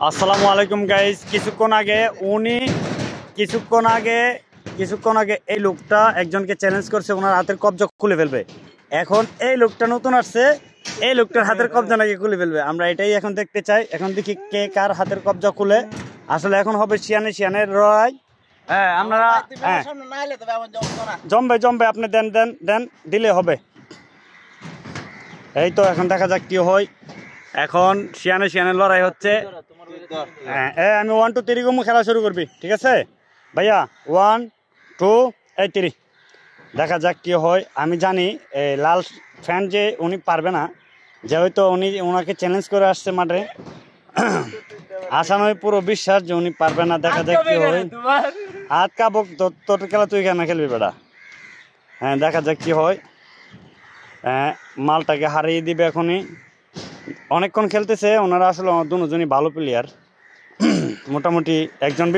আসসালামু আলাইকুম গাইস। কিছুক্ষণ আগে এই লোকটা একজনকে চ্যালেঞ্জ করছে ওনার হাতের কবজা খুলে ফেলবে। এখন এই লোকটা নতুন আসছে, এই লোকটার হাতের কবজা নাকি খুলে ফেলবে। আমরা এটাই এখন দেখতে চাই। এখন দেখি কে কার হাতের কবজা খুলে। আসলে এখন হবে শিয়ানের লড়াই। হ্যাঁ আপনারা জমবে আপনি দেন দিলে হবে। এই তো এখন দেখা যাক কি হয়। এখন শিয়ানের লড়াই হচ্ছে। আমি 1 2 3 গমু খেলা শুরু করবি, ঠিক আছে ভাইয়া? 1 2 3 দেখা যাক কি হয়। আমি জানি এই লাল ফ্যান যে উনি পারবে না, যেহেতু ওনাকে চ্যালেঞ্জ করে আসছে মাঠে। আসানোর পুরো বিশ্বাস যে উনি পারবে না। দেখা যাক কি হয়। হাত কাবক তোর খেলা তুই কেন খেলবি বেটা? হ্যাঁ দেখা যাক কি হয়। মালটাকে হারিয়ে দিবে এখনই। অনেকক্ষণ খেলতেছে ওনারা। আসলে দুজনই ভালো প্লেয়ার। মোটামুটি একজন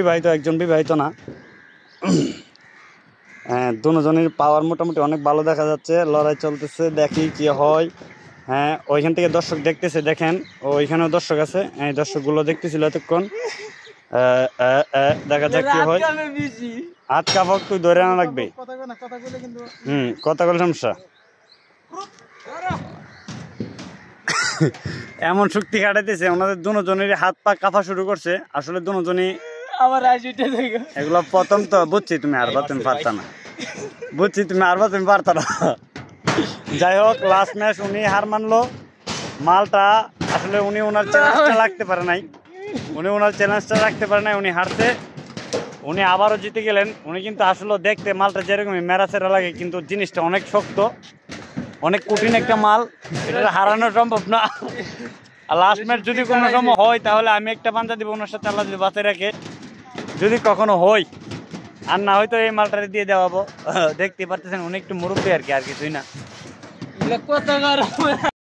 বিবাহিত না। দুজনের পাওয়ার মোটামুটি অনেক ভালো দেখা যাচ্ছে। লড়াই চলতেছে, দেখি কি হয়। হ্যাঁ ওইখান থেকে দর্শক দেখতেছে, দেখেন ওইখানেও দর্শক আছে। এই দর্শকগুলো দেখতেছিল এতক্ষণ। দেখা যাক কি হয়। হাত কাপড় তুই ধরে আনা লাগবে। কথা বলে সমস্যা। এমন শক্তি কাটাইতেছে ওনাদের দুজনেরই হাত পা কাঁপা শুরু করছে। আসলে দুজনই এগুলো প্রথম তো বুঝছি তুমি পারতা না। যাই হোক লাস্ট ম্যাচ উনি হার মানলো। মালটা আসলে উনি ওনার চ্যালেঞ্জটা রাখতে পারে নাই। উনি হারছে। উনি আবারও জিতে গেলেন। উনি কিন্তু আসলে দেখতে মালটা যেরকমই মেরাচেরা লাগে, কিন্তু জিনিসটা অনেক শক্ত, অনেক কঠিন একটা মাল। এটা হারানো সম্ভব না। আর লাস্ট ম্যাচ যদি কোনো সময় হয় তাহলে আমি একটা পাঞ্জা দিব ওনার সাথে, আল্লাহ যদি বাঁচিয়ে রাখে। যদি কখনো হয়, আর না হয়তো এই মালটারে দিয়ে দেওয়াবো। দেখতে পারতেছেন উনি একটু মুরব্বী আর কিছুই না।